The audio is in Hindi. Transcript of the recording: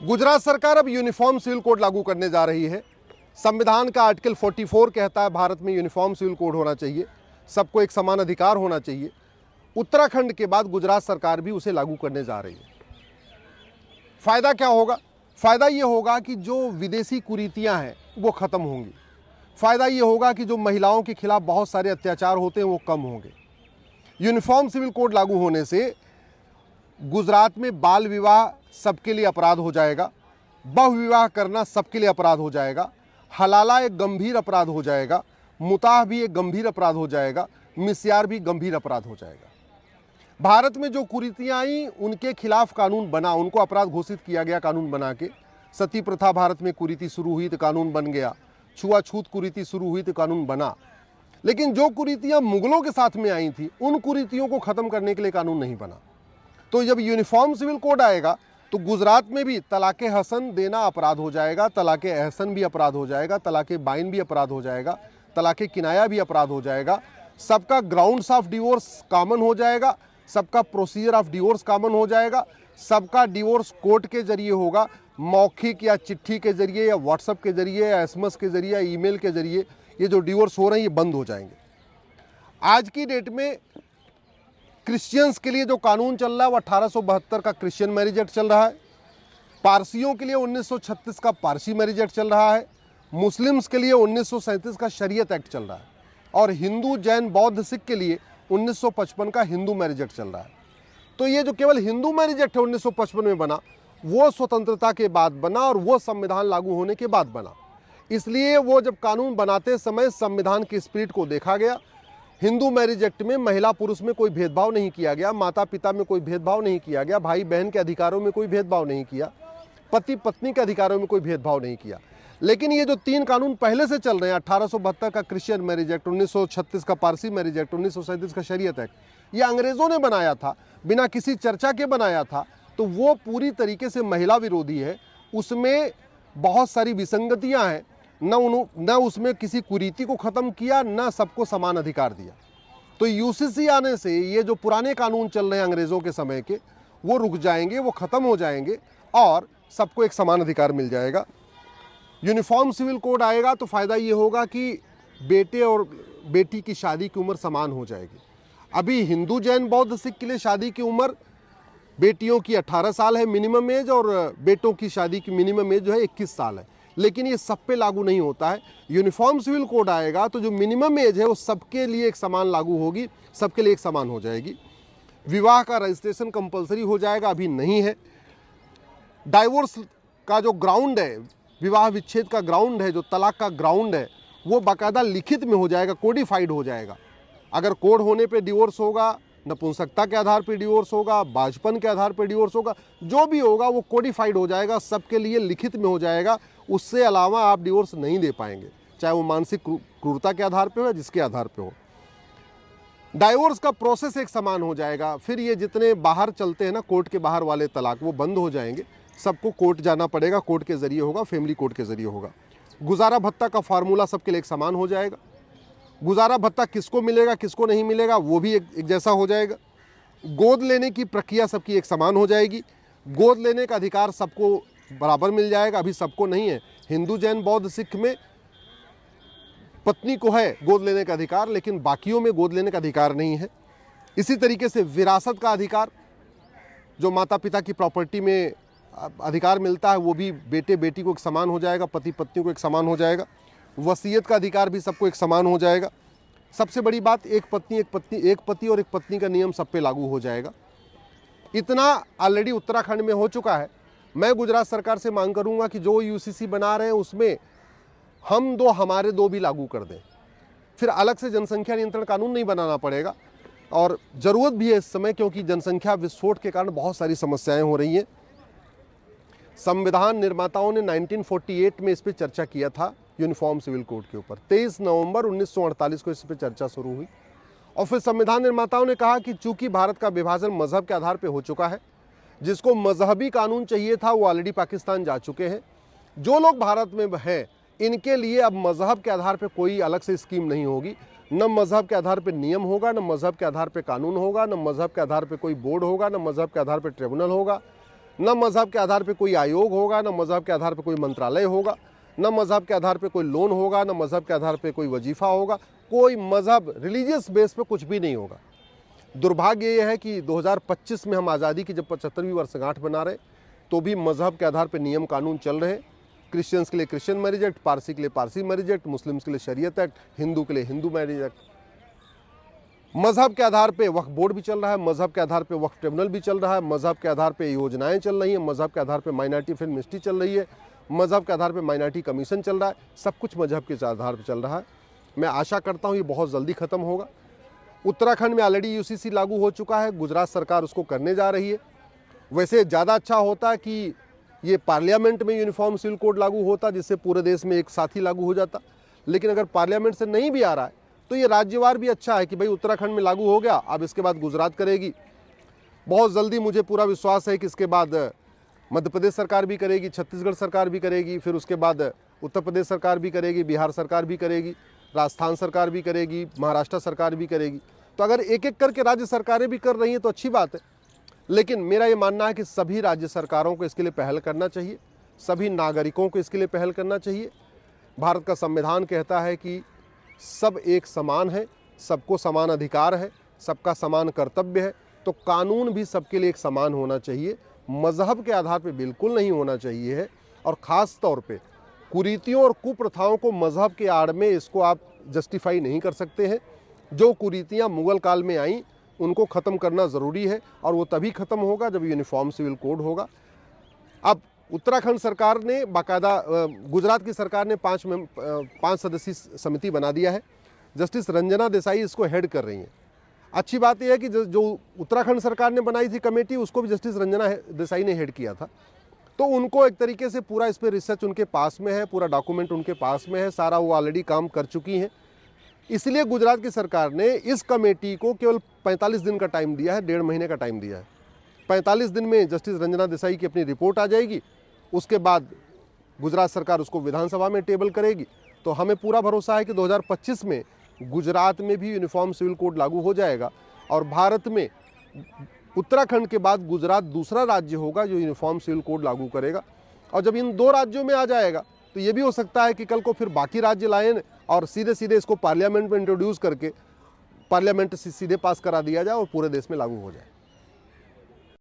गुजरात सरकार अब यूनिफॉर्म सिविल कोड लागू करने जा रही है। संविधान का आर्टिकल 44 कहता है भारत में यूनिफॉर्म सिविल कोड होना चाहिए, सबको एक समान अधिकार होना चाहिए। उत्तराखंड के बाद गुजरात सरकार भी उसे लागू करने जा रही है। फायदा क्या होगा? फायदा ये होगा कि जो विदेशी कुरीतियां हैं वो खत्म होंगी। फायदा ये होगा कि जो महिलाओं के खिलाफ बहुत सारे अत्याचार होते हैं वो कम होंगे। यूनिफॉर्म सिविल कोड लागू होने से गुजरात में बाल विवाह सबके लिए अपराध हो जाएगा, बहु विवाह करना सबके लिए अपराध हो जाएगा, हलाला एक गंभीर अपराध हो जाएगा, मुताह भी एक गंभीर अपराध हो जाएगा, मिस्यार भी गंभीर अपराध हो जाएगा। भारत में जो कुरीतियां आई उनके खिलाफ कानून बना, उनको अपराध घोषित किया गया कानून बना के। सती प्रथा भारत में कुरीति शुरू हुई तो कानून बन गया, छुआछूत कुरीति शुरू हुई तो कानून बना। लेकिन जो कुरीतियां मुगलों के साथ में आई थी उन कुरीतियों को खत्म करने के लिए कानून नहीं बना। तो जब यूनिफॉर्म सिविल कोड आएगा तो गुजरात में भी तलाके हसन देना अपराध हो जाएगा, तलाके एहसन भी अपराध हो जाएगा, तलाके बाइन भी अपराध हो जाएगा, तलाके किनाया भी अपराध हो जाएगा। सबका ग्राउंड्स ऑफ डिवोर्स कॉमन हो जाएगा, सबका प्रोसीजर ऑफ डिवोर्स कॉमन हो जाएगा, सबका डिवोर्स कोर्ट के जरिए होगा, मौखिक या चिट्ठी के जरिए या व्हाट्सएप के जरिए या एसएमएस के जरिए या ईमेल के जरिए ये जो डिवोर्स हो रहे हैं ये बंद हो जाएंगे। आज की डेट में क्रिश्चियंस के लिए जो कानून चल रहा है वो 1872 का क्रिश्चियन मैरिज एक्ट चल रहा है। पारसियों के लिए 1936 का पारसी मैरिज एक्ट चल रहा है। मुस्लिम्स के लिए 1937 का शरीयत एक्ट चल रहा है। और हिंदू, जैन, बौद्ध, सिख के लिए 1955 का हिंदू मैरिज एक्ट चल रहा है। तो ये जो केवल हिंदू मैरिज एक्ट है 1955 में बना, वो स्वतंत्रता के बाद बना और वो संविधान लागू होने के बाद बना। इसलिए वो जब कानून बनाते समय संविधान की स्पिरिट को देखा गया। हिंदू मैरिज एक्ट में महिला पुरुष में कोई भेदभाव नहीं किया गया, माता पिता में कोई भेदभाव नहीं किया गया, भाई बहन के अधिकारों में कोई भेदभाव नहीं किया, पति पत्नी के अधिकारों में कोई भेदभाव नहीं किया। लेकिन ये जो तीन कानून पहले से चल रहे हैं, 1872 का क्रिश्चियन मैरिज एक्ट, 1936 का पारसी मैरिज एक्ट, 1937 का शरीयत एक्ट, ये अंग्रेजों ने बनाया था, बिना किसी चर्चा के बनाया था। तो वो पूरी तरीके से महिला विरोधी है। उसमें बहुत सारी विसंगतियां हैं। न उसमें किसी कुरीति को खत्म किया, न सबको समान अधिकार दिया। तो यूसीसी आने से ये जो पुराने कानून चल रहे हैं अंग्रेजों के समय के, वो रुक जाएंगे, वो खत्म हो जाएंगे और सबको एक समान अधिकार मिल जाएगा। यूनिफॉर्म सिविल कोड आएगा तो फायदा ये होगा कि बेटे और बेटी की शादी की उम्र समान हो जाएगी। अभी हिंदू, जैन, बौद्ध, सिख के लिए शादी की उम्र बेटियों की 18 साल है मिनिमम एज, और बेटों की शादी की मिनिमम एज जो है 21 साल है। लेकिन ये सब पे लागू नहीं होता है। यूनिफॉर्म सिविल कोड आएगा तो जो मिनिमम एज है वो सबके लिए एक समान लागू होगी, सबके लिए एक समान हो जाएगी। विवाह का रजिस्ट्रेशन कंपलसरी हो जाएगा, अभी नहीं है। डाइवोर्स का जो ग्राउंड है, विवाह विच्छेद का ग्राउंड है, जो तलाक का ग्राउंड है, वो बाकायदा लिखित में हो जाएगा, कोडिफाइड हो जाएगा। अगर कोड होने पे डिवोर्स होगा, नपुंसकता के आधार पे डिवोर्स होगा, बाझपन के आधार पे डिवोर्स होगा, जो भी होगा वो कोडिफाइड हो जाएगा, सबके लिए लिखित में हो जाएगा। उससे अलावा आप डिवोर्स नहीं दे पाएंगे, चाहे वो मानसिक क्रूरता के आधार पे हो या जिसके आधार पे हो। डाइवोर्स का प्रोसेस एक समान हो जाएगा। फिर ये जितने बाहर चलते हैं ना, कोर्ट के बाहर वाले तलाक, वो बंद हो जाएंगे। सबको कोर्ट जाना पड़ेगा, कोर्ट के जरिए होगा, फैमिली कोर्ट के जरिए होगा। गुजारा भत्ता का फार्मूला सबके लिए एक समान हो जाएगा। गुजारा भत्ता किसको मिलेगा, किसको नहीं मिलेगा, वो भी एक जैसा हो जाएगा। गोद लेने की प्रक्रिया सबकी एक समान हो जाएगी। गोद लेने का अधिकार सबको बराबर मिल जाएगा, अभी सबको नहीं है। हिंदू, जैन, बौद्ध, सिख में पत्नी को है गोद लेने का अधिकार, लेकिन बाकियों में गोद लेने का अधिकार नहीं है। इसी तरीके से विरासत का अधिकार, जो माता पिता की प्रॉपर्टी में अधिकार मिलता है, वो भी बेटे बेटी को एक समान हो जाएगा, पति पत्नी को एक समान हो जाएगा। वसीयत का अधिकार भी सबको एक समान हो जाएगा। सबसे बड़ी बात, एक पति और एक पत्नी का नियम सब पे लागू हो जाएगा। इतना ऑलरेडी उत्तराखंड में हो चुका है। मैं गुजरात सरकार से मांग करूंगा कि जो यूसीसी बना रहे हैं उसमें हम दो हमारे दो भी लागू कर दें। फिर अलग से जनसंख्या नियंत्रण कानून नहीं बनाना पड़ेगा। और ज़रूरत भी है इस समय, क्योंकि जनसंख्या विस्फोट के कारण बहुत सारी समस्याएं हो रही हैं। संविधान निर्माताओं ने 1948 में इस पर चर्चा किया था, यूनिफॉर्म सिविल कोड के ऊपर। 23 नवंबर 1948 को इस पर चर्चा शुरू हुई। और फिर संविधान निर्माताओं ने कहा कि चूंकि भारत का विभाजन मजहब के आधार पर हो चुका है, जिसको मजहबी कानून चाहिए था वो ऑलरेडी पाकिस्तान जा चुके हैं। जो लोग भारत में हैं इनके लिए अब मजहब के आधार पर कोई अलग से स्कीम नहीं होगी। न मजहब के आधार पर नियम होगा, न मजहब के आधार पर कानून होगा, न मजहब के आधार पर कोई बोर्ड होगा, न मजहब के आधार पर ट्रिब्यूनल होगा। न मजहब के आधार पर कोई आयोग होगा, न मजहब के आधार पर कोई मंत्रालय होगा, न मजहब के आधार पर कोई लोन होगा, न मजहब के आधार पर कोई वजीफा होगा, कोई मजहब रिलीजियस बेस पे कुछ भी नहीं होगा। दुर्भाग्य ये है कि 2025 में हम आज़ादी की जब 75वीं वर्षगांठ बना रहे तो भी मजहब के आधार पर नियम कानून चल रहे। क्रिश्चियंस के लिए क्रिश्चियन मैरिज एक्ट, पारसी के लिए पारसी मैरिज एक्ट, मुस्लिम्स के लिए शरीयत एक्ट, हिंदू के लिए हिंदू मैरिज एक्ट। मजहब के आधार पे वक्फ बोर्ड भी चल रहा है, मजहब के आधार पे वक्फ ट्रिब्यूनल भी चल रहा है, मजहब के आधार पे योजनाएं चल रही हैं, मजहब के आधार पे माइनॉरिटी फिल्म मिनिस्ट्री चल रही है, मजहब के आधार पे माइनॉरिटी कमीशन चल रहा है। सब कुछ मजहब के आधार पर चल रहा है। मैं आशा करता हूँ ये बहुत जल्दी ख़त्म होगा। उत्तराखंड में ऑलरेडी यूसीसी लागू हो चुका है, गुजरात सरकार उसको करने जा रही है। वैसे ज़्यादा अच्छा होता कि ये पार्लियामेंट में यूनिफॉर्म सिविल कोड लागू होता, जिससे पूरे देश में एक साथ ही लागू हो जाता। लेकिन अगर पार्लियामेंट से नहीं भी आ रहा है तो ये राज्यवार भी अच्छा है कि भाई उत्तराखंड में लागू हो गया, अब इसके बाद गुजरात करेगी। बहुत जल्दी मुझे पूरा विश्वास है कि इसके बाद मध्य प्रदेश सरकार भी करेगी, छत्तीसगढ़ सरकार भी करेगी, फिर उसके बाद उत्तर प्रदेश सरकार भी करेगी, बिहार सरकार भी करेगी, राजस्थान सरकार भी करेगी, महाराष्ट्र सरकार भी करेगी। तो अगर एक एक करके राज्य सरकारें भी कर रही हैं तो अच्छी बात है। लेकिन मेरा ये मानना है कि सभी राज्य सरकारों को इसके लिए पहल करना चाहिए, सभी नागरिकों को इसके लिए पहल करना चाहिए। भारत का संविधान कहता है कि सब एक समान है, सबको समान अधिकार है, सबका समान कर्तव्य है, तो कानून भी सबके लिए एक समान होना चाहिए, मजहब के आधार पर बिल्कुल नहीं होना चाहिए है। और ख़ास तौर पे कुरीतियों और कुप्रथाओं को मजहब के आड़ में इसको आप जस्टिफाई नहीं कर सकते हैं। जो कुरीतियाँ मुग़ल काल में आईं उनको ख़त्म करना ज़रूरी है, और वो तभी ख़त्म होगा जब यूनिफॉर्म सिविल कोड होगा। अब उत्तराखंड सरकार ने बाकायदा, गुजरात की सरकार ने 5 सदस्यीय समिति बना दिया है। जस्टिस रंजना देसाई इसको हेड कर रही हैं। अच्छी बात यह है कि जो उत्तराखंड सरकार ने बनाई थी कमेटी, उसको भी जस्टिस रंजना देसाई ने हेड किया था। तो उनको एक तरीके से पूरा इस पर रिसर्च उनके पास में है, पूरा डॉक्यूमेंट उनके पास में है, सारा वो ऑलरेडी काम कर चुकी हैं। इसलिए गुजरात की सरकार ने इस कमेटी को केवल 45 दिन का टाइम दिया है, 1.5 महीने का टाइम दिया है। 45 दिन में जस्टिस रंजना देसाई की अपनी रिपोर्ट आ जाएगी, उसके बाद गुजरात सरकार उसको विधानसभा में टेबल करेगी। तो हमें पूरा भरोसा है कि 2025 में गुजरात में भी यूनिफॉर्म सिविल कोड लागू हो जाएगा, और भारत में उत्तराखंड के बाद गुजरात दूसरा राज्य होगा जो यूनिफॉर्म सिविल कोड लागू करेगा। और जब इन 2 राज्यों में आ जाएगा तो ये भी हो सकता है कि कल को फिर बाकी राज्य लाएं और सीधे सीधे इसको पार्लियामेंट में इंट्रोड्यूस करके पार्लियामेंट से सीधे पास करा दिया जाए और पूरे देश में लागू हो जाए।